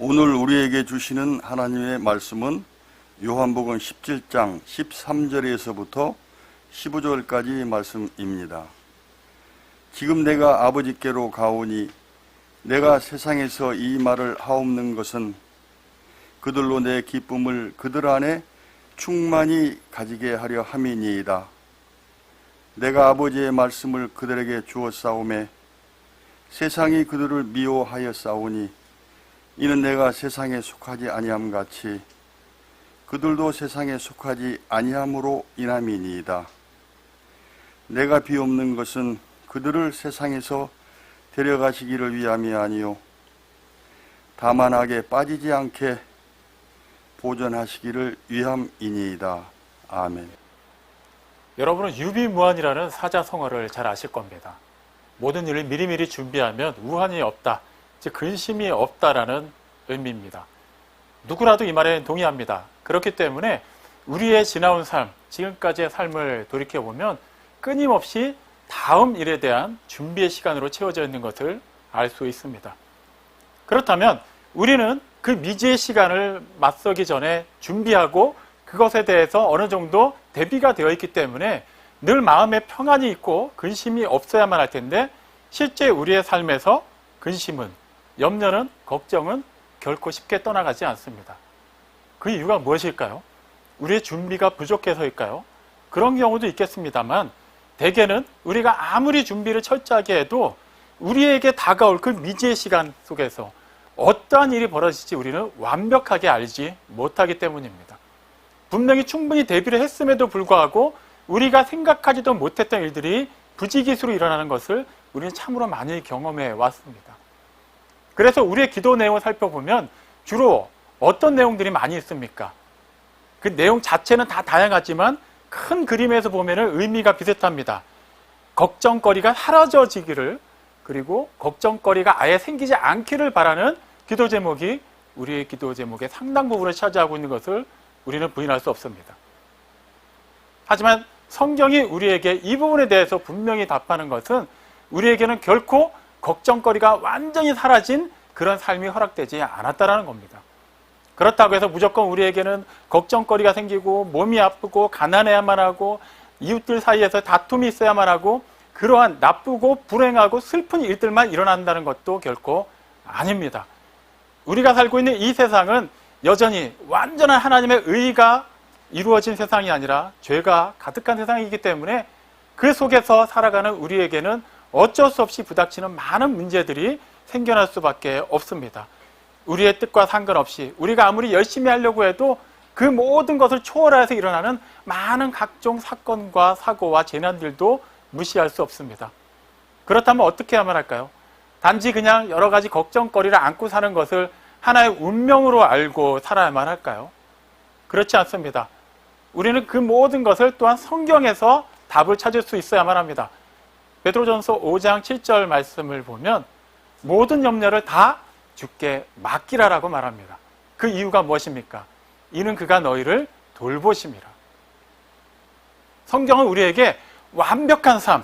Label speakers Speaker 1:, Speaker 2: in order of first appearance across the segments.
Speaker 1: 오늘 우리에게 주시는 하나님의 말씀은 요한복음 17장 13절에서부터 15절까지 말씀입니다. 지금 내가 아버지께로 가오니 내가 세상에서 이 말을 하옵는 것은 그들로 내 기쁨을 그들 안에 충만히 가지게 하려 함이니이다. 내가 아버지의 말씀을 그들에게 주었사오매 세상이 그들을 미워하였사오니 이는 내가 세상에 속하지 아니함 같이 그들도 세상에 속하지 아니함으로 인함이니이다. 내가 비옵는 것은 그들을 세상에서 데려가시기를 위함이 아니요 다만 악에 빠지지 않게 보존하시기를 위함이니이다. 아멘.
Speaker 2: 여러분은 유비무환이라는 사자성어를 잘 아실 겁니다. 모든 일을 미리미리 준비하면 우환이 없다, 즉 근심이 없다라는 의미입니다. 누구라도 이 말에 동의합니다. 그렇기 때문에 우리의 지나온 삶, 지금까지의 삶을 돌이켜보면 끊임없이 다음 일에 대한 준비의 시간으로 채워져 있는 것을 알 수 있습니다. 그렇다면 우리는 그 미지의 시간을 맞서기 전에 준비하고 그것에 대해서 어느 정도 대비가 되어 있기 때문에 늘 마음에 평안이 있고 근심이 없어야만 할 텐데 실제 우리의 삶에서 근심은, 염려는, 걱정은 결코 쉽게 떠나가지 않습니다. 그 이유가 무엇일까요? 우리의 준비가 부족해서일까요? 그런 경우도 있겠습니다만 대개는 우리가 아무리 준비를 철저하게 해도 우리에게 다가올 그 미지의 시간 속에서 어떠한 일이 벌어질지 우리는 완벽하게 알지 못하기 때문입니다. 분명히 충분히 대비를 했음에도 불구하고 우리가 생각하지도 못했던 일들이 부지기수로 일어나는 것을 우리는 참으로 많이 경험해 왔습니다. 그래서 우리의 기도 내용을 살펴보면 주로 어떤 내용들이 많이 있습니까? 그 내용 자체는 다 다양하지만 큰 그림에서 보면 의미가 비슷합니다. 걱정거리가 사라져지기를, 그리고 걱정거리가 아예 생기지 않기를 바라는 기도 제목이 우리의 기도 제목의 상당 부분을 차지하고 있는 것을 우리는 부인할 수 없습니다. 하지만 성경이 우리에게 이 부분에 대해서 분명히 답하는 것은 우리에게는 결코 걱정거리가 완전히 사라진 그런 삶이 허락되지 않았다는 겁니다. 그렇다고 해서 무조건 우리에게는 걱정거리가 생기고 몸이 아프고 가난해야만 하고 이웃들 사이에서 다툼이 있어야만 하고 그러한 나쁘고 불행하고 슬픈 일들만 일어난다는 것도 결코 아닙니다. 우리가 살고 있는 이 세상은 여전히 완전한 하나님의 의가 이루어진 세상이 아니라 죄가 가득한 세상이기 때문에 그 속에서 살아가는 우리에게는 어쩔 수 없이 부닥치는 많은 문제들이 생겨날 수밖에 없습니다. 우리의 뜻과 상관없이 우리가 아무리 열심히 하려고 해도 그 모든 것을 초월해서 일어나는 많은 각종 사건과 사고와 재난들도 무시할 수 없습니다. 그렇다면 어떻게 하면 할까요? 단지 그냥 여러 가지 걱정거리를 안고 사는 것을 하나의 운명으로 알고 살아야만 할까요? 그렇지 않습니다. 우리는 그 모든 것을 또한 성경에서 답을 찾을 수 있어야만 합니다. 베드로전서 5장 7절 말씀을 보면 모든 염려를 다 주께 맡기라라고 말합니다. 그 이유가 무엇입니까? 이는 그가 너희를 돌보심이라. 성경은 우리에게 완벽한 삶,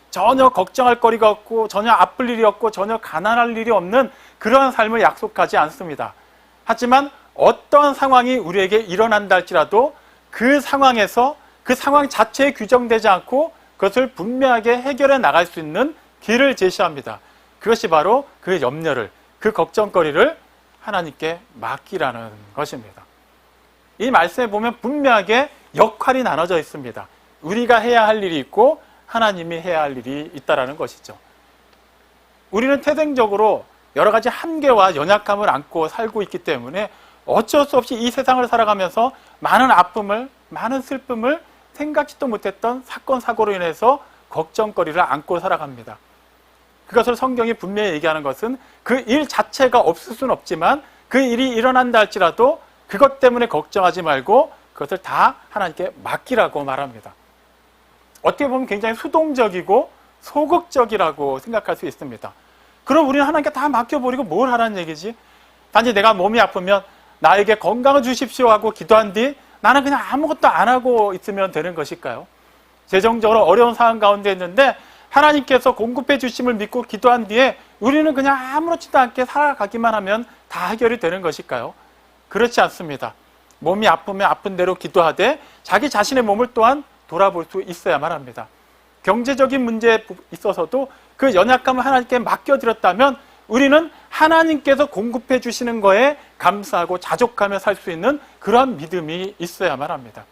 Speaker 2: 전혀 걱정할 거리가 없고 전혀 아플 일이 없고 전혀 가난할 일이 없는 그러한 삶을 약속하지 않습니다. 하지만 어떠한 상황이 우리에게 일어난다 할지라도 그 상황에서 그 상황 자체에 규정되지 않고 그것을 분명하게 해결해 나갈 수 있는 길을 제시합니다. 그것이 바로 그 염려를, 그 걱정거리를 하나님께 맡기라는 것입니다. 이 말씀에 보면 분명하게 역할이 나눠져 있습니다. 우리가 해야 할 일이 있고 하나님이 해야 할 일이 있다는 것이죠. 우리는 태생적으로 여러 가지 한계와 연약함을 안고 살고 있기 때문에 어쩔 수 없이 이 세상을 살아가면서 많은 아픔을, 많은 슬픔을 생각지도 못했던 사건, 사고로 인해서 걱정거리를 안고 살아갑니다. 그것을 성경이 분명히 얘기하는 것은 그 일 자체가 없을 수는 없지만 그 일이 일어난다 할지라도 그것 때문에 걱정하지 말고 그것을 다 하나님께 맡기라고 말합니다. 어떻게 보면 굉장히 수동적이고 소극적이라고 생각할 수 있습니다. 그럼 우리는 하나님께 다 맡겨버리고 뭘 하라는 얘기지? 단지 내가 몸이 아프면 나에게 건강을 주십시오 하고 기도한 뒤 나는 그냥 아무것도 안 하고 있으면 되는 것일까요? 재정적으로 어려운 상황 가운데 있는데 하나님께서 공급해 주심을 믿고 기도한 뒤에 우리는 그냥 아무렇지도 않게 살아가기만 하면 다 해결이 되는 것일까요? 그렇지 않습니다. 몸이 아프면 아픈 대로 기도하되 자기 자신의 몸을 또한 돌아볼 수 있어야만 합니다. 경제적인 문제에 있어서도 그 연약함을 하나님께 맡겨드렸다면 우리는 하나님께서 공급해 주시는 거에 감사하고 자족하며 살 수 있는 그러한 믿음이 있어야만 합니다.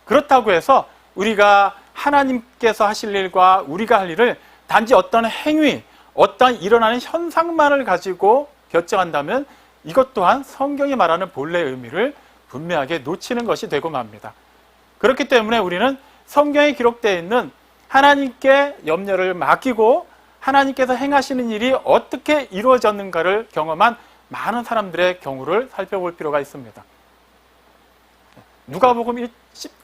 Speaker 2: 그렇다고 해서 우리가 하나님께서 하실 일과 우리가 할 일을 단지 어떤 행위, 어떤 일어나는 현상만을 가지고 결정한다면 이것 또한 성경이 말하는 본래의 의미를 분명하게 놓치는 것이 되고 맙니다. 그렇기 때문에 우리는 성경에 기록되어 있는 하나님께 염려를 맡기고 하나님께서 행하시는 일이 어떻게 이루어졌는가를 경험한 많은 사람들의 경우를 살펴볼 필요가 있습니다. 누가복음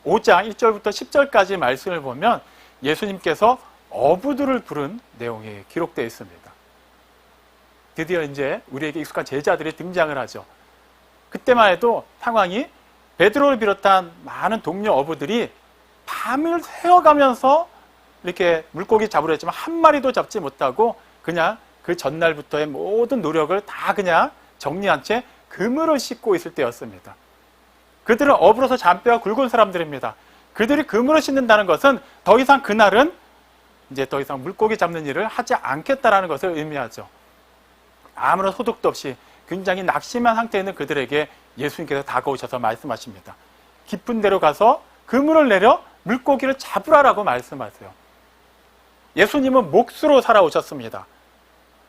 Speaker 2: 5장 1절부터 10절까지 말씀을 보면 예수님께서 어부들을 부른 내용이 기록되어 있습니다. 드디어 이제 우리에게 익숙한 제자들이 등장을 하죠. 그때만 해도 상황이 베드로를 비롯한 많은 동료 어부들이 밤을 새워가면서 이렇게 물고기 잡으려 했지만 한 마리도 잡지 못하고 그냥 그 전날부터의 모든 노력을 다 그냥 정리한 채 그물을 씻고 있을 때였습니다. 그들은 어부로서 잔뼈가 굵은 사람들입니다. 그들이 그물을 씻는다는 것은 더 이상 그날은 이제 더 이상 물고기 잡는 일을 하지 않겠다라는 것을 의미하죠. 아무런 소득도 없이 굉장히 낙심한 상태에 있는 그들에게 예수님께서 다가오셔서 말씀하십니다. 깊은 데로 가서 그물을 내려 물고기를 잡으라라고 말씀하세요. 예수님은 몫으로 살아오셨습니다.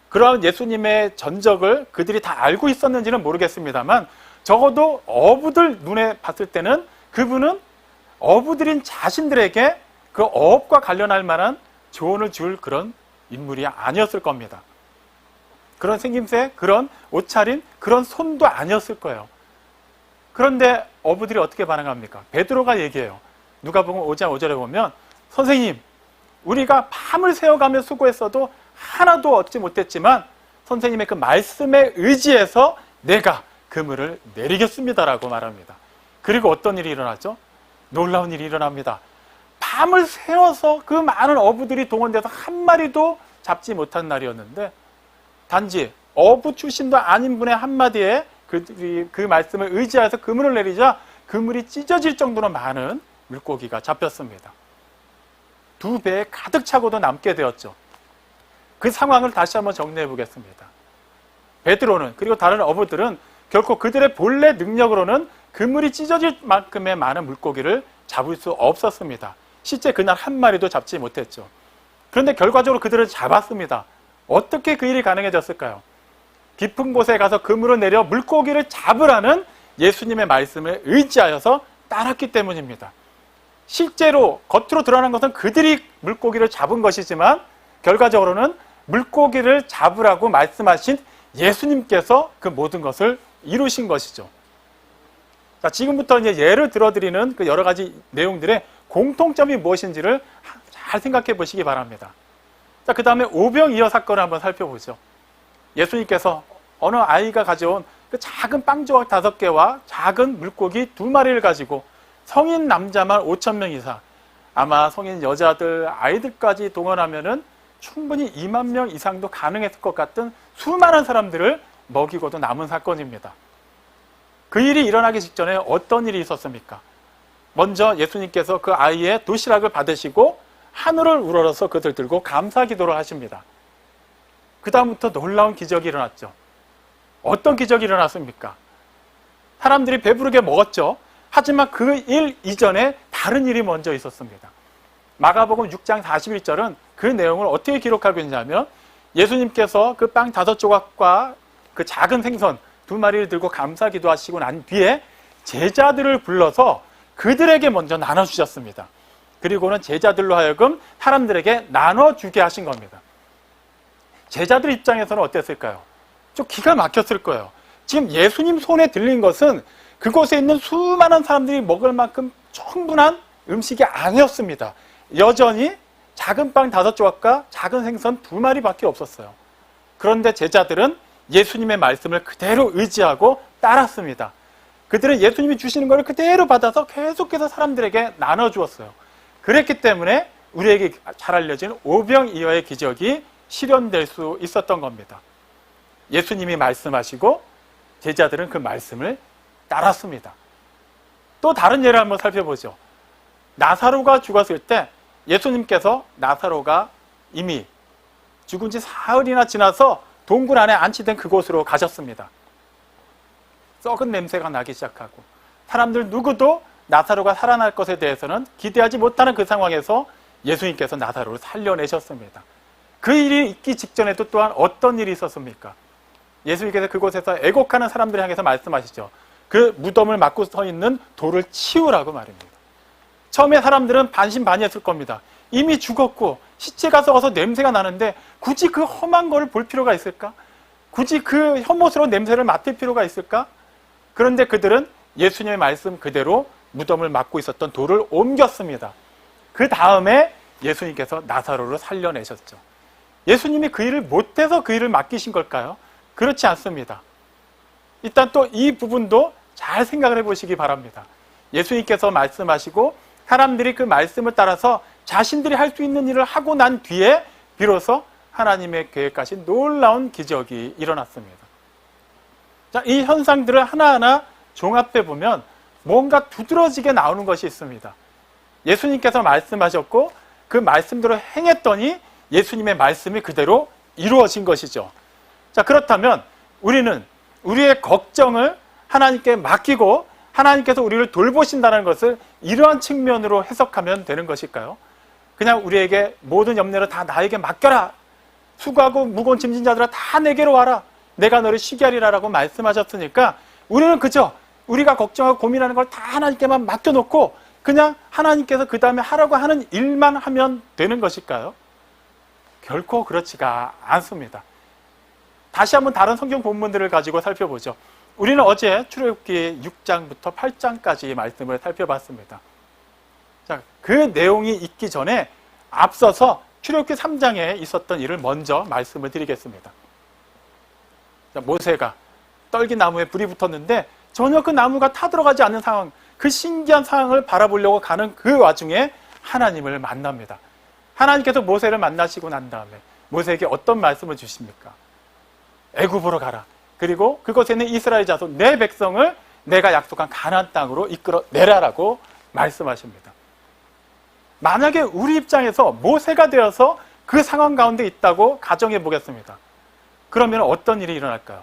Speaker 2: 그러한 예수님의 전적을 그들이 다 알고 있었는지는 모르겠습니다만 적어도 어부들 눈에 봤을 때는 그분은 어부들인 자신들에게 그 어업과 관련할 만한 조언을 줄 그런 인물이 아니었을 겁니다. 그런 생김새, 그런 옷차림, 그런 손도 아니었을 거예요. 그런데 어부들이 어떻게 반응합니까? 베드로가 얘기해요. 누가복음 5장 5절에 보면 선생님, 우리가 밤을 새워가며 수고했어도 하나도 얻지 못했지만 선생님의 그 말씀에 의지해서 내가 그물을 내리겠습니다라고 말합니다. 그리고 어떤 일이 일어나죠? 놀라운 일이 일어납니다. 밤을 새워서 그 많은 어부들이 동원돼서 한 마리도 잡지 못한 날이었는데 단지 어부 출신도 아닌 분의 한마디에 그들이 그 말씀을 의지해서 그물을 내리자 그물이 찢어질 정도로 많은 물고기가 잡혔습니다. 2배에 가득 차고도 남게 되었죠. 그 상황을 다시 한번 정리해 보겠습니다. 베드로는 그리고 다른 어부들은 결코 그들의 본래 능력으로는 그물이 찢어질 만큼의 많은 물고기를 잡을 수 없었습니다. 실제 그날 한 마리도 잡지 못했죠. 그런데 결과적으로 그들을 잡았습니다. 어떻게 그 일이 가능해졌을까요? 깊은 곳에 가서 그물을 내려 물고기를 잡으라는 예수님의 말씀을 의지하여서 따랐기 때문입니다. 실제로 겉으로 드러난 것은 그들이 물고기를 잡은 것이지만 결과적으로는 물고기를 잡으라고 말씀하신 예수님께서 그 모든 것을 이루신 것이죠. 자, 지금부터 이제 예를 들어드리는 그 여러 가지 내용들의 공통점이 무엇인지를 잘 생각해 보시기 바랍니다. 자, 그 다음에 오병이어 사건을 한번 살펴보죠. 예수님께서 어느 아이가 가져온 그 작은 빵 조각 5개와 작은 물고기 2마리를 가지고 성인 남자만 5,000명 이상, 아마 성인 여자들, 아이들까지 동원하면은 충분히 2만 명 이상도 가능했을 것 같은 수많은 사람들을 먹이고도 남은 사건입니다. 그 일이 일어나기 직전에 어떤 일이 있었습니까? 먼저 예수님께서 그 아이의 도시락을 받으시고 하늘을 우러러서 그들 들고 감사 기도를 하십니다. 그 다음부터 놀라운 기적이 일어났죠. 어떤 기적이 일어났습니까? 사람들이 배부르게 먹었죠. 하지만 그 일 이전에 다른 일이 먼저 있었습니다. 마가복음 6장 41절은 그 내용을 어떻게 기록하고 있냐면 예수님께서 그 빵 5조각과 그 작은 생선 2마리를 들고 감사 기도하시고 난 뒤에 제자들을 불러서 그들에게 먼저 나눠주셨습니다. 그리고는 제자들로 하여금 사람들에게 나눠주게 하신 겁니다. 제자들 입장에서는 어땠을까요? 좀 기가 막혔을 거예요. 지금 예수님 손에 들린 것은 그곳에 있는 수많은 사람들이 먹을 만큼 충분한 음식이 아니었습니다. 여전히 작은 빵 5조각과 작은 생선 2마리밖에 없었어요. 그런데 제자들은 예수님의 말씀을 그대로 의지하고 따랐습니다. 그들은 예수님이 주시는 것을 그대로 받아서 계속해서 사람들에게 나눠주었어요. 그랬기 때문에 우리에게 잘 알려진 오병이어의 기적이 실현될 수 있었던 겁니다. 예수님이 말씀하시고 제자들은 그 말씀을 따랐습니다. 또 다른 예를 한번 살펴보죠. 나사로가 죽었을 때 예수님께서 나사로가 이미 죽은 지 사흘이나 지나서 동굴 안에 안치된 그곳으로 가셨습니다. 썩은 냄새가 나기 시작하고 사람들 누구도 나사로가 살아날 것에 대해서는 기대하지 못하는 그 상황에서 예수님께서 나사로를 살려내셨습니다. 그 일이 있기 직전에도 또한 어떤 일이 있었습니까? 예수님께서 그곳에서 애곡하는 사람들을 향해서 말씀하시죠. 그 무덤을 막고 서 있는 돌을 치우라고 말입니다. 처음에 사람들은 반신반의했을 겁니다. 이미 죽었고 시체가 썩어서 냄새가 나는데 굳이 그 험한 거를 볼 필요가 있을까? 굳이 그 혐오스러운 냄새를 맡을 필요가 있을까? 그런데 그들은 예수님의 말씀 그대로 무덤을 막고 있었던 돌을 옮겼습니다. 그 다음에 예수님께서 나사로를 살려내셨죠. 예수님이 그 일을 못해서 그 일을 맡기신 걸까요? 그렇지 않습니다. 일단 또 이 부분도 잘 생각을 해보시기 바랍니다. 예수님께서 말씀하시고 사람들이 그 말씀을 따라서 자신들이 할 수 있는 일을 하고 난 뒤에 비로소 하나님의 계획하신 놀라운 기적이 일어났습니다. 자, 이 현상들을 하나하나 종합해 보면 뭔가 두드러지게 나오는 것이 있습니다. 예수님께서 말씀하셨고 그 말씀대로 행했더니 예수님의 말씀이 그대로 이루어진 것이죠. 자, 그렇다면 우리는 우리의 걱정을 하나님께 맡기고 하나님께서 우리를 돌보신다는 것을 이러한 측면으로 해석하면 되는 것일까요? 그냥 우리에게 모든 염려를 다 나에게 맡겨라. 수고하고 무거운 짐진 자들아 다 내게로 와라. 내가 너를 쉬게 하리라 라고 말씀하셨으니까 우리는 그저 우리가 걱정하고 고민하는 걸 다 하나님께만 맡겨놓고 그냥 하나님께서 그 다음에 하라고 하는 일만 하면 되는 것일까요? 결코 그렇지가 않습니다. 다시 한번 다른 성경 본문들을 가지고 살펴보죠. 우리는 어제 출애굽기 6장부터 8장까지 말씀을 살펴봤습니다. 자, 그 내용이 있기 전에 앞서서 출애굽기 3장에 있었던 일을 먼저 말씀을 드리겠습니다. 자, 모세가 떨기 나무에 불이 붙었는데 전혀 그 나무가 타들어가지 않는 상황, 그 신기한 상황을 바라보려고 가는 그 와중에 하나님을 만납니다. 하나님께서 모세를 만나시고 난 다음에 모세에게 어떤 말씀을 주십니까? 애굽으로 가라. 그리고 그곳에 있는 이스라엘 자손 내 백성을 내가 약속한 가나안 땅으로 이끌어 내라라고 말씀하십니다. 만약에 우리 입장에서 모세가 되어서 그 상황 가운데 있다고 가정해 보겠습니다. 그러면 어떤 일이 일어날까요?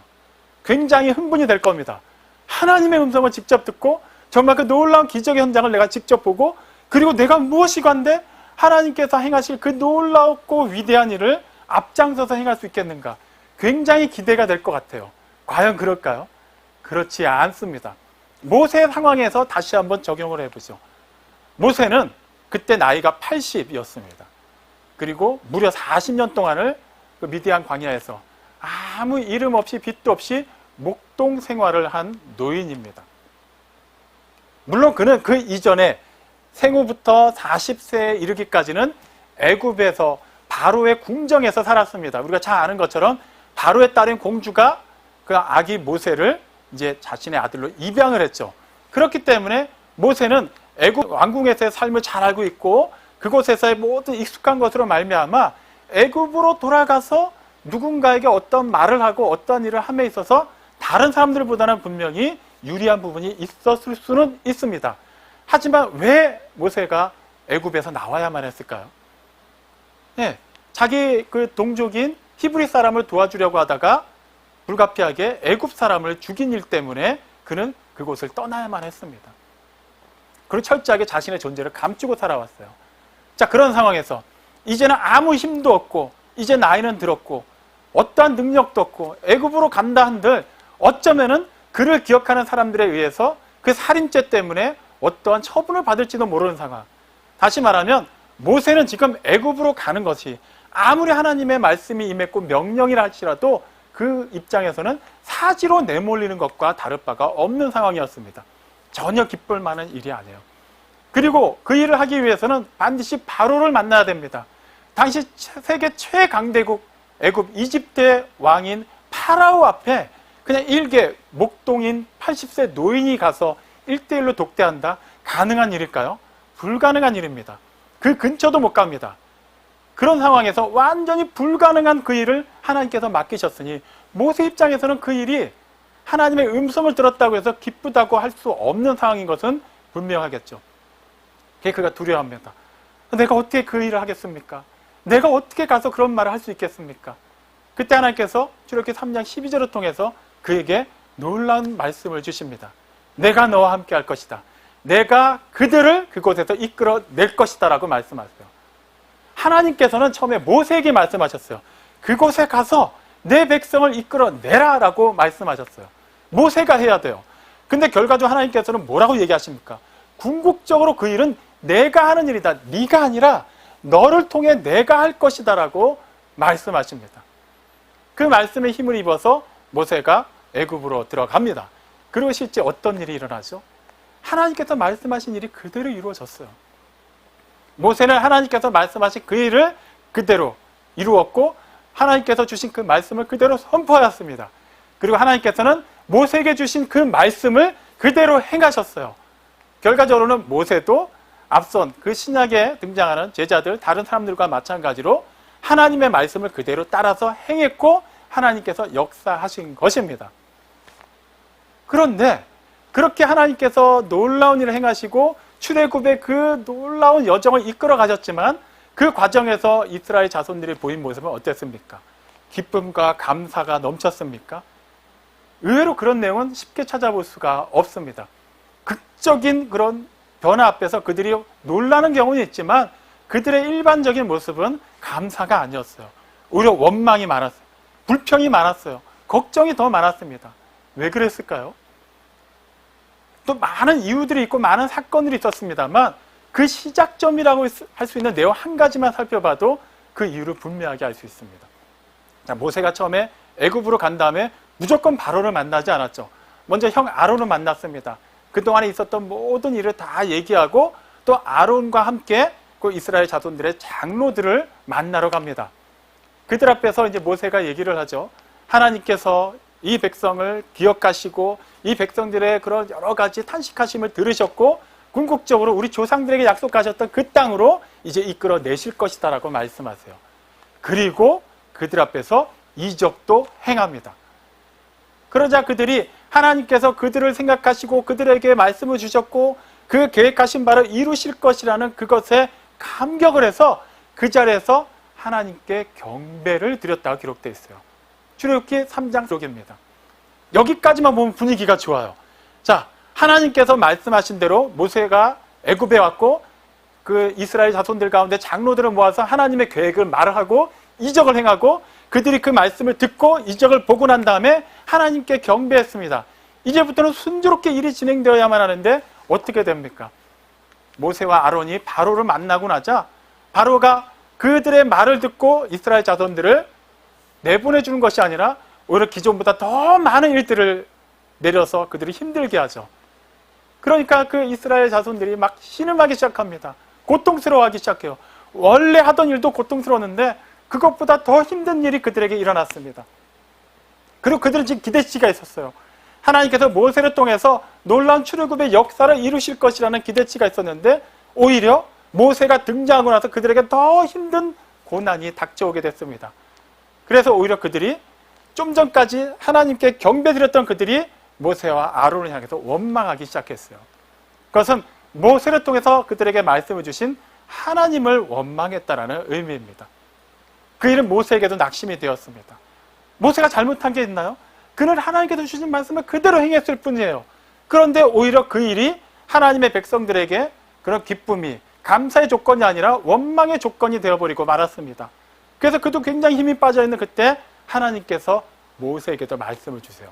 Speaker 2: 굉장히 흥분이 될 겁니다. 하나님의 음성을 직접 듣고 정말 그 놀라운 기적의 현장을 내가 직접 보고 그리고 내가 무엇이 관데 하나님께서 행하실 그 놀랍고 위대한 일을 앞장서서 행할 수 있겠는가? 굉장히 기대가 될 것 같아요. 과연 그럴까요? 그렇지 않습니다. 모세의 상황에서 다시 한번 적용을 해보죠. 모세는 그때 나이가 80이었습니다. 그리고 무려 40년 동안을 그 미디안 광야에서 아무 이름 없이 빚도 없이 목동 생활을 한 노인입니다. 물론 그는 그 이전에 생후부터 40세에 이르기까지는 애굽에서 바로의 궁정에서 살았습니다. 우리가 잘 아는 것처럼 바로의 딸인 공주가 그 아기 모세를 이제 자신의 아들로 입양을 했죠. 그렇기 때문에 모세는 애굽 왕궁에서의 삶을 잘 알고 있고 그곳에서의 모든 익숙한 것으로 말미암아 애굽으로 돌아가서 누군가에게 어떤 말을 하고 어떤 일을 함에 있어서 다른 사람들보다는 분명히 유리한 부분이 있었을 수는 있습니다. 하지만 왜 모세가 애굽에서 나와야만 했을까요? 네, 자기 그 동족인 히브리 사람을 도와주려고 하다가 불가피하게 애굽 사람을 죽인 일 때문에 그는 그곳을 떠나야만 했습니다. 그리고 철저하게 자신의 존재를 감추고 살아왔어요. 자, 그런 상황에서 이제는 아무 힘도 없고 이제 나이는 들었고 어떠한 능력도 없고 애굽으로 간다 한들 어쩌면은 그를 기억하는 사람들에 의해서 그 살인죄 때문에 어떠한 처분을 받을지도 모르는 상황. 다시 말하면 모세는 지금 애굽으로 가는 것이 아무리 하나님의 말씀이 임했고 명령이라 할지라도 그 입장에서는 사지로 내몰리는 것과 다를 바가 없는 상황이었습니다. 전혀 기쁠 만한 일이 아니에요. 그리고 그 일을 하기 위해서는 반드시 바로를 만나야 됩니다. 당시 세계 최강대국 애굽 이집트의 왕인 파라오 앞에 그냥 일개 목동인 80세 노인이 가서 1대1로 독대한다? 가능한 일일까요? 불가능한 일입니다. 그 근처도 못 갑니다. 그런 상황에서 완전히 불가능한 그 일을 하나님께서 맡기셨으니 모세 입장에서는 그 일이 하나님의 음성을 들었다고 해서 기쁘다고 할 수 없는 상황인 것은 분명하겠죠. 그가 두려워합니다. 내가 어떻게 그 일을 하겠습니까? 내가 어떻게 가서 그런 말을 할 수 있겠습니까? 그때 하나님께서 출애굽기 3장 12절을 통해서 그에게 놀라운 말씀을 주십니다. 내가 너와 함께 할 것이다. 내가 그들을 그곳에서 이끌어낼 것이다 라고 말씀하세요. 하나님께서는 처음에 모세에게 말씀하셨어요. 그곳에 가서 내 백성을 이끌어내라 라고 말씀하셨어요. 모세가 해야 돼요. 근데 결과적으로 하나님께서는 뭐라고 얘기하십니까? 궁극적으로 그 일은 내가 하는 일이다. 네가 아니라 너를 통해 내가 할 것이다 라고 말씀하십니다. 그 말씀에 힘을 입어서 모세가 애굽으로 들어갑니다. 그리고 실제 어떤 일이 일어나죠? 하나님께서 말씀하신 일이 그대로 이루어졌어요. 모세는 하나님께서 말씀하신 그 일을 그대로 이루었고 하나님께서 주신 그 말씀을 그대로 선포하였습니다. 그리고 하나님께서는 모세에게 주신 그 말씀을 그대로 행하셨어요. 결과적으로는 모세도 앞선 그 신약에 등장하는 제자들, 다른 사람들과 마찬가지로 하나님의 말씀을 그대로 따라서 행했고 하나님께서 역사하신 것입니다. 그런데 그렇게 하나님께서 놀라운 일을 행하시고 출애굽의 그 놀라운 여정을 이끌어 가셨지만 그 과정에서 이스라엘 자손들이 보인 모습은 어땠습니까? 기쁨과 감사가 넘쳤습니까? 의외로 그런 내용은 쉽게 찾아볼 수가 없습니다. 극적인 그런 변화 앞에서 그들이 놀라는 경우는 있지만 그들의 일반적인 모습은 감사가 아니었어요. 오히려 원망이 많았어요. 불평이 많았어요. 걱정이 더 많았습니다. 왜 그랬을까요? 또 많은 이유들이 있고 많은 사건들이 있었습니다만 그 시작점이라고 할 수 있는 내용 한 가지만 살펴봐도 그 이유를 분명하게 알 수 있습니다. 모세가 처음에 애굽으로 간 다음에 무조건 바로를 만나지 않았죠. 먼저 형 아론을 만났습니다. 그동안에 있었던 모든 일을 다 얘기하고 또 아론과 함께 그 이스라엘 자손들의 장로들을 만나러 갑니다. 그들 앞에서 이제 모세가 얘기를 하죠. 하나님께서 이 백성을 기억하시고 이 백성들의 그런 여러 가지 탄식하심을 들으셨고 궁극적으로 우리 조상들에게 약속하셨던 그 땅으로 이제 이끌어내실 것이다 라고 말씀하세요. 그리고 그들 앞에서 이적도 행합니다. 그러자 그들이 하나님께서 그들을 생각하시고 그들에게 말씀을 주셨고 그 계획하신 바를 이루실 것이라는 그것에 감격을 해서 그 자리에서 하나님께 경배를 드렸다고 기록되어 있어요. 출애굽기 3장 기록입니다. 여기까지만 보면 분위기가 좋아요. 자, 하나님께서 말씀하신 대로 모세가 애굽에 왔고 그 이스라엘 자손들 가운데 장로들을 모아서 하나님의 계획을 말을 하고 이적을 행하고 그들이 그 말씀을 듣고 이적을 보고 난 다음에 하나님께 경배했습니다. 이제부터는 순조롭게 일이 진행되어야만 하는데 어떻게 됩니까? 모세와 아론이 바로를 만나고 나자 바로가 그들의 말을 듣고 이스라엘 자손들을 내보내주는 것이 아니라 오히려 기존보다 더 많은 일들을 내려서 그들이 힘들게 하죠. 그러니까 그 이스라엘 자손들이 막 신음하기 시작합니다. 고통스러워하기 시작해요. 원래 하던 일도 고통스러웠는데 그것보다 더 힘든 일이 그들에게 일어났습니다. 그리고 그들은 지금 기대치가 있었어요. 하나님께서 모세를 통해서 놀라운 출애굽의 역사를 이루실 것이라는 기대치가 있었는데 오히려 모세가 등장하고 나서 그들에게 더 힘든 고난이 닥쳐오게 됐습니다. 그래서 오히려 그들이 좀 전까지 하나님께 경배드렸던 그들이 모세와 아론을 향해서 원망하기 시작했어요. 그것은 모세를 통해서 그들에게 말씀을 주신 하나님을 원망했다라는 의미입니다. 그 일은 모세에게도 낙심이 되었습니다. 모세가 잘못한 게 있나요? 그는 하나님께서 주신 말씀을 그대로 행했을 뿐이에요. 그런데 오히려 그 일이 하나님의 백성들에게 그런 기쁨이 감사의 조건이 아니라 원망의 조건이 되어버리고 말았습니다. 그래서 그도 굉장히 힘이 빠져있는 그때 하나님께서 모세에게도 말씀을 주세요.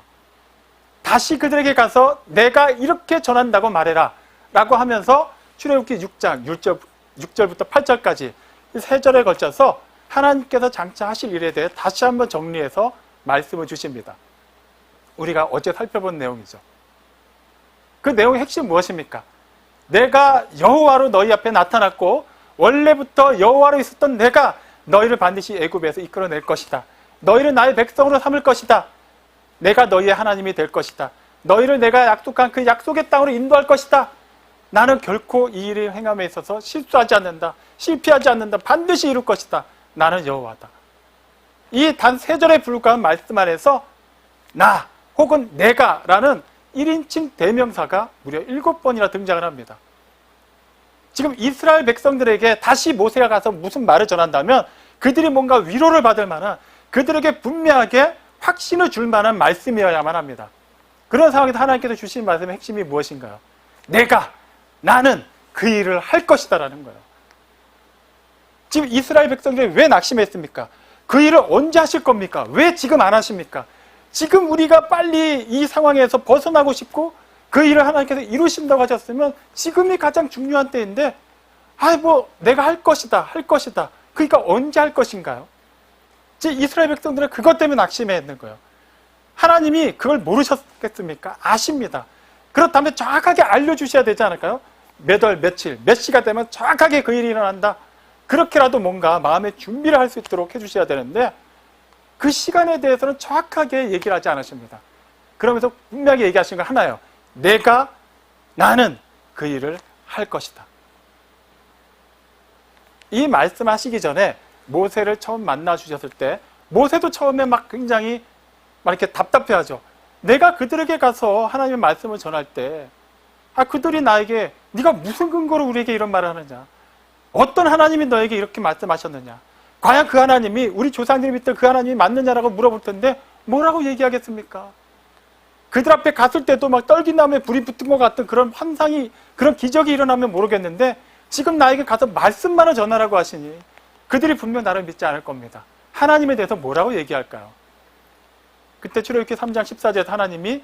Speaker 2: 다시 그들에게 가서 내가 이렇게 전한다고 말해라 라고 하면서 출애굽기 6장 6절부터 8절까지 세 절에 걸쳐서 하나님께서 장차 하실 일에 대해 다시 한번 정리해서 말씀을 주십니다. 우리가 어제 살펴본 내용이죠. 그 내용의 핵심은 무엇입니까? 내가 여호와로 너희 앞에 나타났고 원래부터 여호와로 있었던 내가 너희를 반드시 애굽에서 이끌어낼 것이다. 너희를 나의 백성으로 삼을 것이다. 내가 너희의 하나님이 될 것이다. 너희를 내가 약속한 그 약속의 땅으로 인도할 것이다. 나는 결코 이 일을 행함에 있어서 실수하지 않는다. 실패하지 않는다. 반드시 이룰 것이다. 나는 여호와다. 이 단 3절에 불과한 말씀 안에서 나 혹은 내가 라는 1인칭 대명사가 무려 7번이나 등장을 합니다. 지금 이스라엘 백성들에게 다시 모세가 가서 무슨 말을 전한다면 그들이 뭔가 위로를 받을 만한, 그들에게 분명하게 확신을 줄 만한 말씀이어야만 합니다. 그런 상황에서 하나님께서 주신 말씀의 핵심이 무엇인가요? 나는 그 일을 할 것이다 라는 거예요. 지금 이스라엘 백성들이 왜 낙심했습니까? 그 일을 언제 하실 겁니까? 왜 지금 안 하십니까? 지금 우리가 빨리 이 상황에서 벗어나고 싶고 그 일을 하나님께서 이루신다고 하셨으면 지금이 가장 중요한 때인데, 내가 할 것이다. 그러니까 언제 할 것인가요? 지금 이스라엘 백성들은 그것 때문에 낙심해 있는 거예요. 하나님이 그걸 모르셨겠습니까? 아십니다. 그렇다면 정확하게 알려주셔야 되지 않을까요? 몇 월, 며칠, 몇 시가 되면 정확하게 그 일이 일어난다. 그렇게라도 뭔가 마음의 준비를 할 수 있도록 해주셔야 되는데 그 시간에 대해서는 정확하게 얘기를 하지 않으십니다. 그러면서 분명히 얘기하신 건 하나예요. 나는 그 일을 할 것이다. 이 말씀하시기 전에 모세를 처음 만나 주셨을 때 모세도 처음에 굉장히 이렇게 답답해하죠. 내가 그들에게 가서 하나님의 말씀을 전할 때 그들이 나에게 네가 무슨 근거로 우리에게 이런 말을 하느냐, 어떤 하나님이 너에게 이렇게 말씀하셨느냐, 과연 그 하나님이 우리 조상들이 믿던 그 하나님이 맞느냐라고 물어볼 텐데 뭐라고 얘기하겠습니까? 그들 앞에 갔을 때도 떨기나무에 불이 붙은 것 같은 그런 환상이, 그런 기적이 일어나면 모르겠는데 지금 나에게 가서 말씀만을 전하라고 하시니 그들이 분명 나를 믿지 않을 겁니다. 하나님에 대해서 뭐라고 얘기할까요? 그때 출애굽기 3장 14절에서 하나님이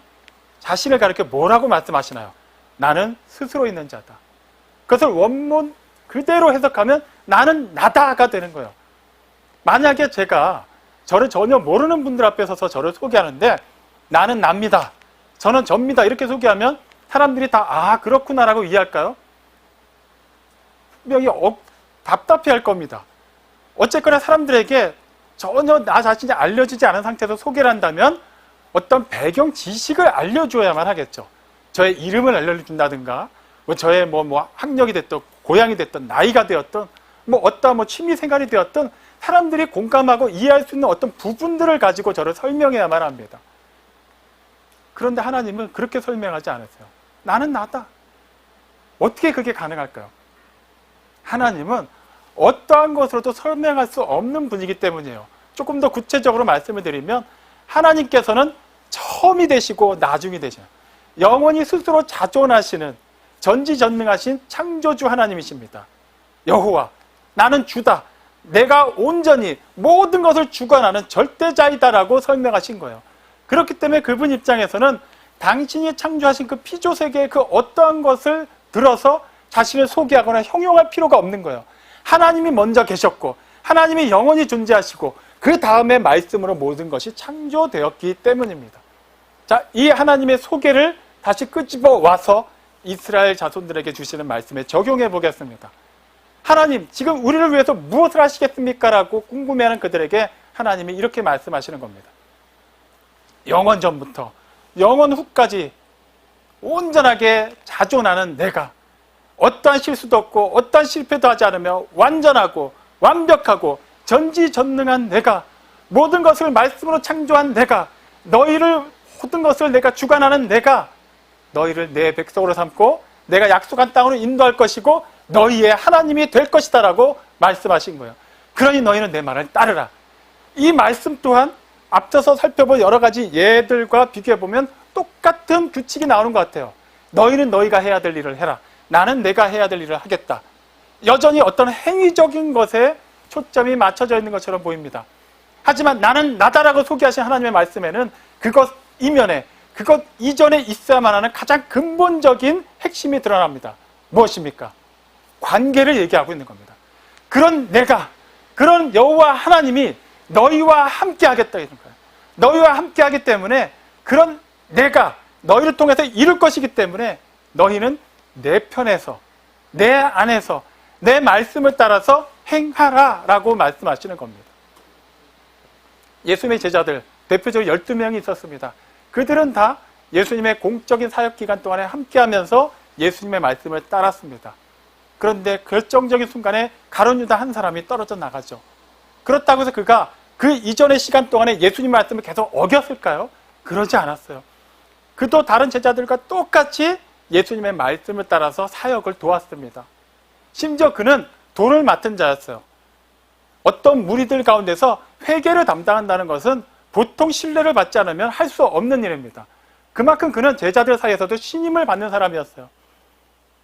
Speaker 2: 자신을 가리켜 뭐라고 말씀하시나요? 나는 스스로 있는 자다. 그것을 원문 그대로 해석하면 나는 나다가 되는 거예요. 만약에 제가 저를 전혀 모르는 분들 앞에 서서 저를 소개하는데 나는 납니다, 저는 접니다 이렇게 소개하면 사람들이 다 그렇구나라고 이해할까요? 분명히 답답해할 겁니다. 어쨌거나 사람들에게 전혀 나 자신이 알려지지 않은 상태에서 소개를 한다면 어떤 배경 지식을 알려줘야만 하겠죠. 저의 이름을 알려준다든가, 저의 학력이 됐든 고향이 됐든 나이가 되었든 어떤 취미 생활이 되었든 사람들이 공감하고 이해할 수 있는 어떤 부분들을 가지고 저를 설명해야만 합니다. 그런데 하나님은 그렇게 설명하지 않으세요. 나는 나다. 어떻게 그게 가능할까요? 하나님은 어떠한 것으로도 설명할 수 없는 분이기 때문이에요. 조금 더 구체적으로 말씀을 드리면 하나님께서는 처음이 되시고 나중이 되시는, 영원히 스스로 자존하시는 전지전능하신 창조주 하나님이십니다. 여호와, 나는 주다. 내가 온전히 모든 것을 주관하는 절대자이다라고 설명하신 거예요. 그렇기 때문에 그분 입장에서는 당신이 창조하신 그 피조세계의 그 어떠한 것을 들어서 자신을 소개하거나 형용할 필요가 없는 거예요. 하나님이 먼저 계셨고 하나님이 영원히 존재하시고 그 다음에 말씀으로 모든 것이 창조되었기 때문입니다. 자, 이 하나님의 소개를 다시 끄집어 와서 이스라엘 자손들에게 주시는 말씀에 적용해 보겠습니다. 하나님, 지금 우리를 위해서 무엇을 하시겠습니까? 라고 궁금해하는 그들에게 하나님이 이렇게 말씀하시는 겁니다. 영원 전부터 영원 후까지 온전하게 자존하는 내가, 어떠한 실수도 없고 어떠한 실패도 하지 않으며 완전하고 완벽하고 전지전능한 내가, 모든 것을 말씀으로 창조한 내가, 너희를 모든 것을 내가 주관하는 내가 너희를 내 백성으로 삼고 내가 약속한 땅으로 인도할 것이고 너희의 하나님이 될 것이다 라고 말씀하신 거예요. 그러니 너희는 내 말을 따르라. 이 말씀 또한 앞서서 살펴본 여러 가지 예들과 비교해보면 똑같은 규칙이 나오는 것 같아요. 너희는 너희가 해야 될 일을 해라. 나는 내가 해야 될 일을 하겠다. 여전히 어떤 행위적인 것에 초점이 맞춰져 있는 것처럼 보입니다. 하지만 나는 나다라고 소개하신 하나님의 말씀에는 그것 이면에, 그것 이전에 있어야만 하는 가장 근본적인 핵심이 드러납니다. 무엇입니까? 관계를 얘기하고 있는 겁니다. 그런 내가, 그런 여호와 하나님이 너희와 함께 하겠다 이런 거예요. 너희와 함께 하기 때문에 그런 내가 너희를 통해서 이룰 것이기 때문에 너희는 내 편에서, 내 안에서 내 말씀을 따라서 행하라 라고 말씀하시는 겁니다. 예수님의 제자들 대표적으로 12명이 있었습니다. 그들은 다 예수님의 공적인 사역 기간 동안에 함께하면서 예수님의 말씀을 따랐습니다. 그런데 결정적인 순간에 가룟 유다 한 사람이 떨어져 나가죠. 그렇다고 해서 그가 그 이전의 시간 동안에 예수님 말씀을 계속 어겼을까요? 그러지 않았어요. 그도 다른 제자들과 똑같이 예수님의 말씀을 따라서 사역을 도왔습니다. 심지어 그는 돌을 맡은 자였어요. 어떤 무리들 가운데서 회개를 담당한다는 것은 보통 신뢰를 받지 않으면 할 수 없는 일입니다. 그만큼 그는 제자들 사이에서도 신임을 받는 사람이었어요.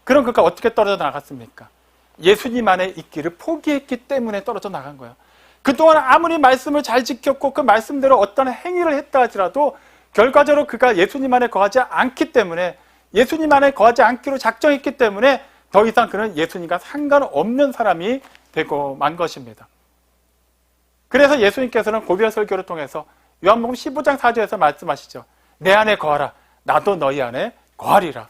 Speaker 2: 그럼 그가 어떻게 떨어져 나갔습니까? 예수님 안에 있기를 포기했기 때문에 떨어져 나간 거예요. 그동안 아무리 말씀을 잘 지켰고 그 말씀대로 어떤 행위를 했다 하더라도 결과적으로 그가 예수님 안에 거하지 않기 때문에, 예수님 안에 거하지 않기로 작정했기 때문에 더 이상 그는 예수님과 상관없는 사람이 되고 만 것입니다. 그래서 예수님께서는 고별 설교를 통해서 요한복음 15장 4절에서 말씀하시죠. 내 안에 거하라. 나도 너희 안에 거하리라.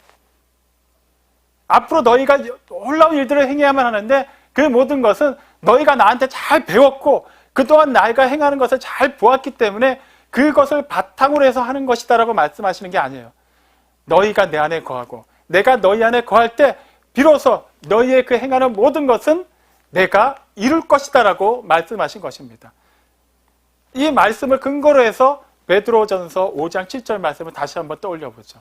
Speaker 2: 앞으로 너희가 놀라운 일들을 행해야만 하는데 그 모든 것은 너희가 나한테 잘 배웠고 그동안 나이가 행하는 것을 잘 보았기 때문에 그것을 바탕으로 해서 하는 것이다라고 말씀하시는 게 아니에요. 너희가 내 안에 거하고 내가 너희 안에 거할 때 비로소 너희의 그 행하는 모든 것은 내가 이룰 것이다라고 말씀하신 것입니다. 이 말씀을 근거로 해서 베드로전서 5장 7절 말씀을 다시 한번 떠올려 보죠.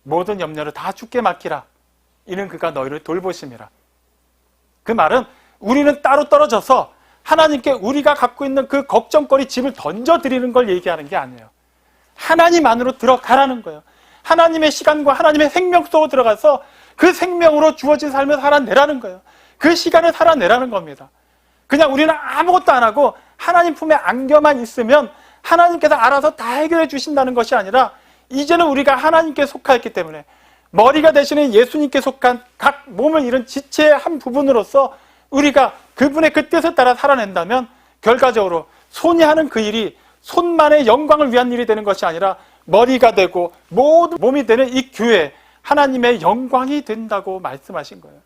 Speaker 2: 모든 염려를 다 주께 맡기라. 이는 그가 너희를 돌보심이라. 그 말은 우리는 따로 떨어져서 하나님께 우리가 갖고 있는 그 걱정거리 짐을 던져드리는 걸 얘기하는 게 아니에요. 하나님 안으로 들어가라는 거예요. 하나님의 시간과 하나님의 생명 속으로 들어가서 그 생명으로 주어진 삶을 살아내라는 거예요. 그 시간을 살아내라는 겁니다. 그냥 우리는 아무것도 안 하고 하나님 품에 안겨만 있으면 하나님께서 알아서 다 해결해 주신다는 것이 아니라 이제는 우리가 하나님께 속하였기 때문에 머리가 되시는 예수님께 속한 각 몸을 이룬 지체의 한 부분으로서 우리가 그분의 그 뜻을 따라 살아낸다면 결과적으로 손이 하는 그 일이 손만의 영광을 위한 일이 되는 것이 아니라 머리가 되고 모든 몸이 되는 이 교회, 하나님의 영광이 된다고 말씀하신 거예요.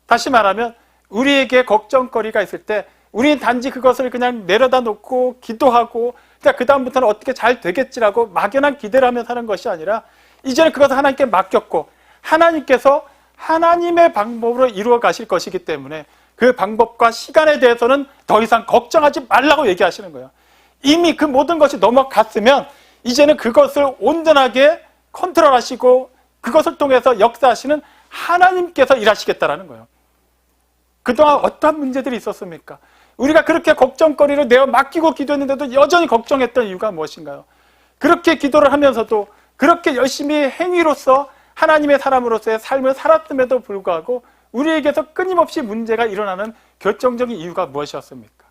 Speaker 2: 다시 말하면 우리에게 걱정거리가 있을 때 우리는 단지 그것을 그냥 내려다 놓고 기도하고 그 다음부터는 어떻게 잘 되겠지라고 막연한 기대를 하며 사는 것이 아니라 이제는 그것을 하나님께 맡겼고 하나님께서 하나님의 방법으로 이루어 가실 것이기 때문에 그 방법과 시간에 대해서는 더 이상 걱정하지 말라고 얘기하시는 거예요. 이미 그 모든 것이 넘어갔으면 이제는 그것을 온전하게 컨트롤하시고 그것을 통해서 역사하시는 하나님께서 일하시겠다라는 거예요. 그동안 어떠한 문제들이 있었습니까? 우리가 그렇게 걱정거리를 내어 맡기고 기도했는데도 여전히 걱정했던 이유가 무엇인가요? 그렇게 기도를 하면서도 그렇게 열심히 행위로서 하나님의 사람으로서의 삶을 살았음에도 불구하고 우리에게서 끊임없이 문제가 일어나는 결정적인 이유가 무엇이었습니까?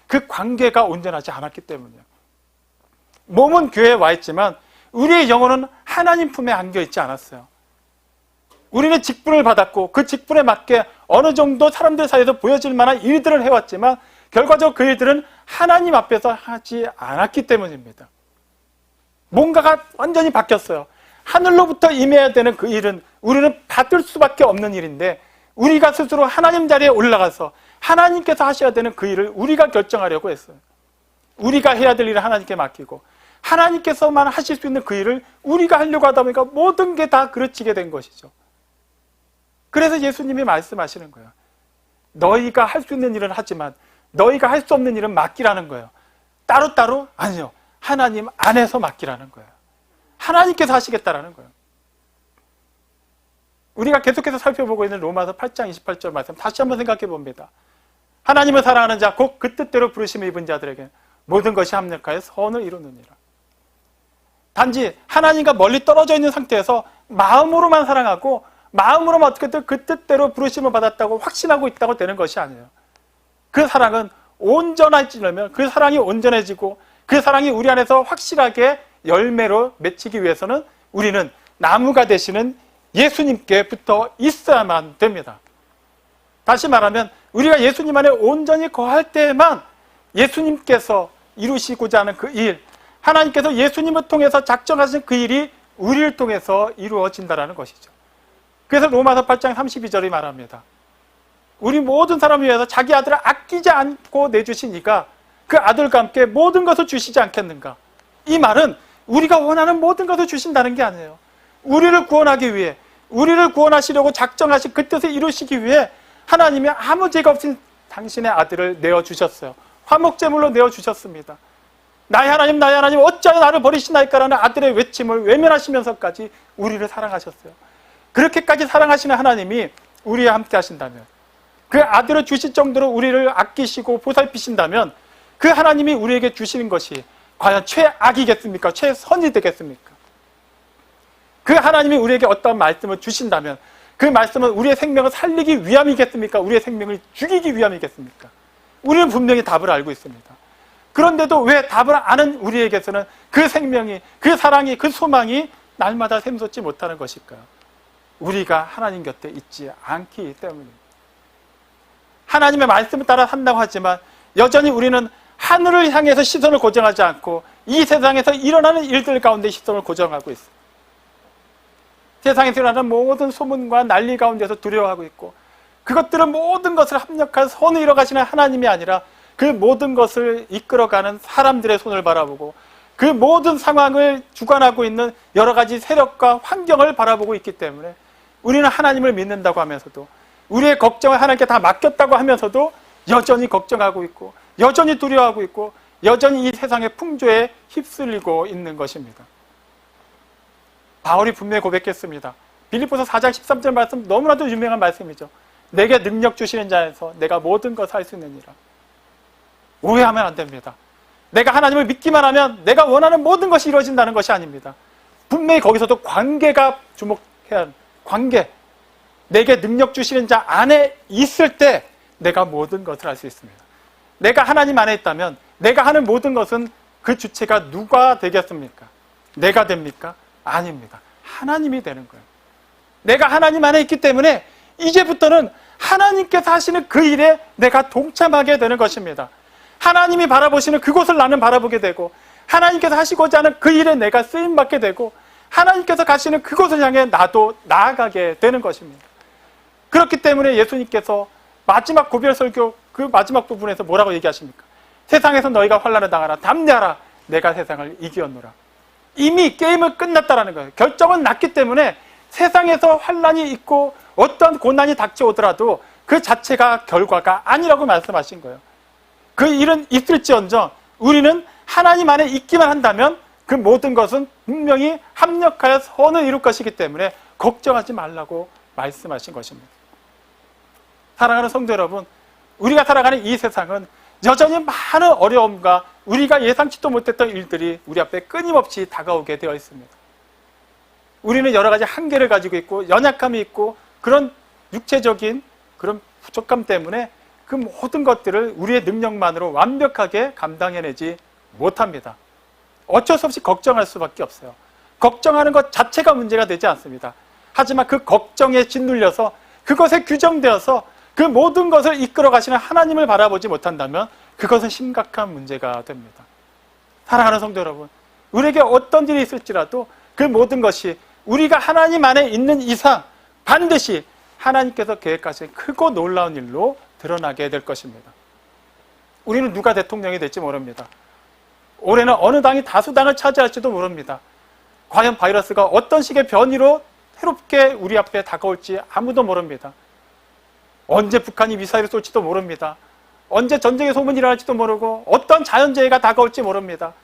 Speaker 2: 그 관계가 온전하지 않았기 때문이에요. 몸은 교회에 와 있지만 우리의 영혼은 하나님 품에 안겨 있지 않았어요. 우리는 직분을 받았고 그 직분에 맞게 어느 정도 사람들 사이에서 보여질 만한 일들을 해왔지만 결과적으로 그 일들은 하나님 앞에서 하지 않았기 때문입니다. 뭔가가 완전히 바뀌었어요. 하늘로부터 임해야 되는 그 일은 우리는 받을 수밖에 없는 일인데 우리가 스스로 하나님 자리에 올라가서 하나님께서 하셔야 되는 그 일을 우리가 결정하려고 했어요. 우리가 해야 될 일을 하나님께 맡기고 하나님께서만 하실 수 있는 그 일을 우리가 하려고 하다 보니까 모든 게 다 그르치게 된 것이죠. 그래서 예수님이 말씀하시는 거예요. 너희가 할 수 있는 일은 하지만 너희가 할 수 없는 일은 맡기라는 거예요. 따로따로? 아니요. 하나님 안에서 맡기라는 거예요. 하나님께서 하시겠다라는 거예요. 우리가 계속해서 살펴보고 있는 로마서 8장 28절 말씀 다시 한번 생각해 봅니다. 하나님을 사랑하는 자, 곧 그 뜻대로 부르심을 입은 자들에게 모든 것이 합력하여 선을 이루느니라. 단지 하나님과 멀리 떨어져 있는 상태에서 마음으로만 사랑하고 마음으로만 어떻게든 그 뜻대로 부르심을 받았다고 확신하고 있다고 되는 것이 아니에요. 그 사랑은 온전해지려면 그 사랑이 온전해지고 그 사랑이 우리 안에서 확실하게 열매로 맺히기 위해서는 우리는 나무가 되시는 예수님께 붙어 있어야만 됩니다. 다시 말하면 우리가 예수님 안에 온전히 거할 때에만 예수님께서 이루시고자 하는 그 일, 하나님께서 예수님을 통해서 작정하신 그 일이 우리를 통해서 이루어진다는 것이죠. 그래서 로마서 8장 32절이 말합니다. 우리 모든 사람을 위해서 자기 아들을 아끼지 않고 내주신 이가 그 아들과 함께 모든 것을 주시지 않겠는가? 이 말은 우리가 원하는 모든 것을 주신다는 게 아니에요. 우리를 구원하기 위해, 우리를 구원하시려고 작정하신 그 뜻을 이루시기 위해 하나님이 아무 죄가 없인 당신의 아들을 내어주셨어요. 화목제물로 내어주셨습니다. 나의 하나님 어찌하여 나를 버리시나이까라는 아들의 외침을 외면하시면서까지 우리를 사랑하셨어요. 그렇게까지 사랑하시는 하나님이 우리와 함께 하신다면, 그 아들을 주실 정도로 우리를 아끼시고 보살피신다면 그 하나님이 우리에게 주시는 것이 과연 최악이겠습니까? 최선이 되겠습니까? 그 하나님이 우리에게 어떤 말씀을 주신다면 그 말씀은 우리의 생명을 살리기 위함이겠습니까? 우리의 생명을 죽이기 위함이겠습니까? 우리는 분명히 답을 알고 있습니다. 그런데도 왜 답을 아는 우리에게서는 그 생명이, 그 사랑이, 그 소망이 날마다 샘솟지 못하는 것일까요? 우리가 하나님 곁에 있지 않기 때문입니다. 하나님의 말씀을 따라 산다고 하지만 여전히 우리는 하늘을 향해서 시선을 고정하지 않고 이 세상에서 일어나는 일들 가운데 시선을 고정하고 있습니다. 세상에서 일어나는 모든 소문과 난리 가운데서 두려워하고 있고, 그것들은 모든 것을 합력한 선을 이뤄가시는 하나님이 아니라 그 모든 것을 이끌어가는 사람들의 손을 바라보고 그 모든 상황을 주관하고 있는 여러 가지 세력과 환경을 바라보고 있기 때문에 우리는 하나님을 믿는다고 하면서도, 우리의 걱정을 하나님께 다 맡겼다고 하면서도 여전히 걱정하고 있고 여전히 두려워하고 있고 여전히 이 세상의 풍조에 휩쓸리고 있는 것입니다. 바울이 분명히 고백했습니다. 빌립보서 4장 13절 말씀, 너무나도 유명한 말씀이죠. 내게 능력 주시는 자에서 내가 모든 것을 할 수 있느니라. 오해하면 안 됩니다. 내가 하나님을 믿기만 하면 내가 원하는 모든 것이 이루어진다는 것이 아닙니다. 분명히 거기서도 관계가 주목해야 하는 관계. 내게 능력 주시는 자 안에 있을 때 내가 모든 것을 할 수 있습니다. 내가 하나님 안에 있다면 내가 하는 모든 것은 그 주체가 누가 되겠습니까? 내가 됩니까? 아닙니다. 하나님이 되는 거예요. 내가 하나님 안에 있기 때문에 이제부터는 하나님께서 하시는 그 일에 내가 동참하게 되는 것입니다. 하나님이 바라보시는 그곳을 나는 바라보게 되고, 하나님께서 하시고자 하는 그 일에 내가 쓰임받게 되고, 하나님께서 가시는 그곳을 향해 나도 나아가게 되는 것입니다. 그렇기 때문에 예수님께서 마지막 고별 설교 그 마지막 부분에서 뭐라고 얘기하십니까? 세상에서 너희가 환난을 당하라. 담대하라. 내가 세상을 이기었노라. 이미 게임은 끝났다라는 거예요. 결정은 났기 때문에 세상에서 환난이 있고 어떠한 고난이 닥쳐오더라도 그 자체가 결과가 아니라고 말씀하신 거예요. 그 일은 있을지언정 우리는 하나님 안에 있기만 한다면 그 모든 것은 분명히 합력하여 선을 이룰 것이기 때문에 걱정하지 말라고 말씀하신 것입니다. 사랑하는 성도 여러분, 우리가 살아가는 이 세상은 여전히 많은 어려움과 우리가 예상치도 못했던 일들이 우리 앞에 끊임없이 다가오게 되어 있습니다. 우리는 여러 가지 한계를 가지고 있고 연약함이 있고 그런 육체적인 그런 부족함 때문에 그 모든 것들을 우리의 능력만으로 완벽하게 감당해내지 못합니다. 어쩔 수 없이 걱정할 수밖에 없어요. 걱정하는 것 자체가 문제가 되지 않습니다. 하지만 그 걱정에 짓눌려서 그것에 규정되어서 그 모든 것을 이끌어 가시는 하나님을 바라보지 못한다면 그것은 심각한 문제가 됩니다. 사랑하는 성도 여러분, 우리에게 어떤 일이 있을지라도 그 모든 것이 우리가 하나님 안에 있는 이상 반드시 하나님께서 계획하신 크고 놀라운 일로 드러나게 될 것입니다. 우리는 누가 대통령이 될지 모릅니다. 올해는 어느 당이 다수당을 차지할지도 모릅니다. 과연 바이러스가 어떤 식의 변이로 새롭게 우리 앞에 다가올지 아무도 모릅니다. 언제 북한이 미사일을 쏠지도 모릅니다. 언제 전쟁의 소문이 일어날지도 모르고 어떤 자연재해가 다가올지 모릅니다.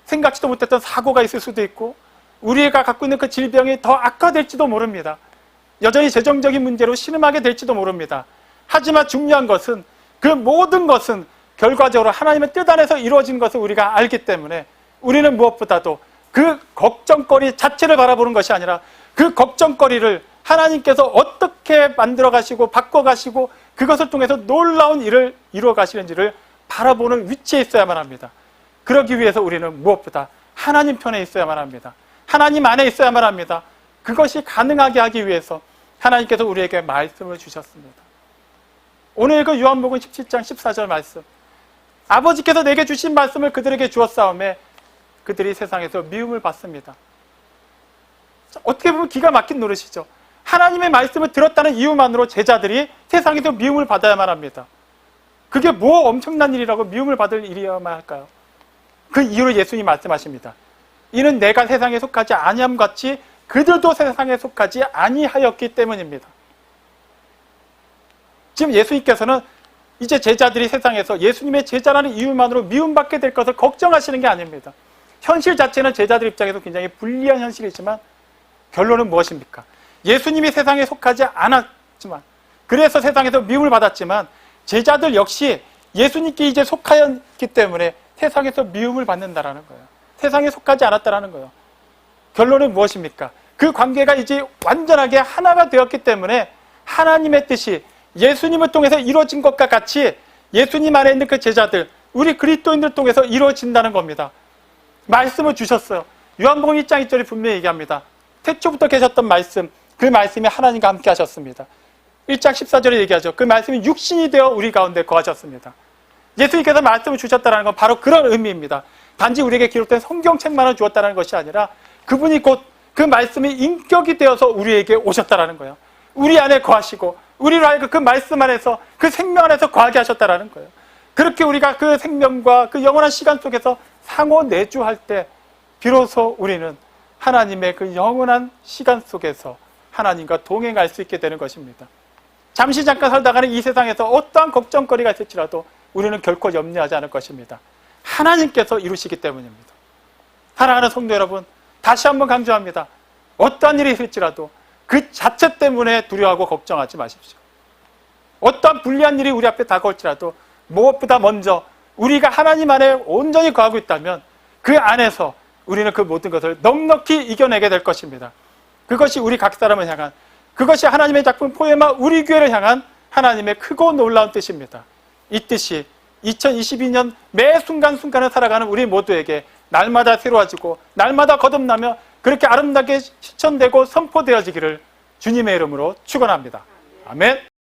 Speaker 2: 생각지도 못했던 사고가 있을 수도 있고 우리가 갖고 있는 그 질병이 더 악화될지도 모릅니다. 여전히 재정적인 문제로 신음하게 될지도 모릅니다. 하지만 중요한 것은 그 모든 것은 결과적으로 하나님의 뜻 안에서 이루어진 것을 우리가 알기 때문에 우리는 무엇보다도 그 걱정거리 자체를 바라보는 것이 아니라 그 걱정거리를 하나님께서 어떻게 만들어 가시고 바꿔 가시고 그것을 통해서 놀라운 일을 이루어 가시는지를 바라보는 위치에 있어야만 합니다. 그러기 위해서 우리는 무엇보다 하나님 편에 있어야만 합니다. 하나님 안에 있어야만 합니다. 그것이 가능하게 하기 위해서 하나님께서 우리에게 말씀을 주셨습니다. 오늘 그 요한복음 17장 14절 말씀, 아버지께서 내게 주신 말씀을 그들에게 주었사오매 그들이 세상에서 미움을 받습니다. 어떻게 보면 기가 막힌 노릇이죠. 하나님의 말씀을 들었다는 이유만으로 제자들이 세상에서 미움을 받아야만 합니다. 그게 뭐 엄청난 일이라고 미움을 받을 일이어야만 할까요? 그 이유를 예수님이 말씀하십니다. 이는 내가 세상에 속하지 아니함 같이 그들도 세상에 속하지 아니하였기 때문입니다. 지금 예수님께서는 이제 제자들이 세상에서 예수님의 제자라는 이유만으로 미움받게 될 것을 걱정하시는 게 아닙니다. 현실 자체는 제자들 입장에서 굉장히 불리한 현실이지만 결론은 무엇입니까? 예수님이 세상에 속하지 않았지만, 그래서 세상에서 미움을 받았지만 제자들 역시 예수님께 이제 속하였기 때문에 세상에서 미움을 받는다라는 거예요. 세상에 속하지 않았다라는 거예요. 결론은 무엇입니까? 그 관계가 이제 완전하게 하나가 되었기 때문에 하나님의 뜻이 예수님을 통해서 이루어진 것과 같이 예수님 안에 있는 그 제자들, 우리 그리스도인들 통해서 이루어진다는 겁니다. 말씀을 주셨어요. 요한복음 1장 1절이 분명히 얘기합니다. 태초부터 계셨던 말씀, 그 말씀이 하나님과 함께 하셨습니다. 1장 14절에 얘기하죠. 그 말씀이 육신이 되어 우리 가운데 거하셨습니다. 예수님께서 말씀을 주셨다는 건 바로 그런 의미입니다. 단지 우리에게 기록된 성경책만을 주었다는 것이 아니라 그분이 곧 그 말씀이 인격이 되어서 우리에게 오셨다는 거예요. 우리 안에 거하시고 우리로 하여금 그 말씀 안에서, 그 생명 안에서 거하게 하셨다는 거예요. 그렇게 우리가 그 생명과 그 영원한 시간 속에서 상호 내주할 때 비로소 우리는 하나님의 그 영원한 시간 속에서 하나님과 동행할 수 있게 되는 것입니다. 잠시 잠깐 살다가는 이 세상에서 어떠한 걱정거리가 있을지라도 우리는 결코 염려하지 않을 것입니다. 하나님께서 이루시기 때문입니다. 사랑하는 성도 여러분, 다시 한번 강조합니다. 어떠한 일이 있을지라도 그 자체 때문에 두려워하고 걱정하지 마십시오. 어떠한 불리한 일이 우리 앞에 다가올지라도 무엇보다 먼저 우리가 하나님 안에 온전히 거하고 있다면 그 안에서 우리는 그 모든 것을 넉넉히 이겨내게 될 것입니다. 그것이 우리 각 사람을 향한, 그것이 하나님의 작품 포에마 우리 교회를 향한 하나님의 크고 놀라운 뜻입니다. 이 뜻이 2022년 매 순간순간을 살아가는 우리 모두에게 날마다 새로워지고 날마다 거듭나며 그렇게 아름답게 실천되고 선포되어지기를 주님의 이름으로 축원합니다. 아멘.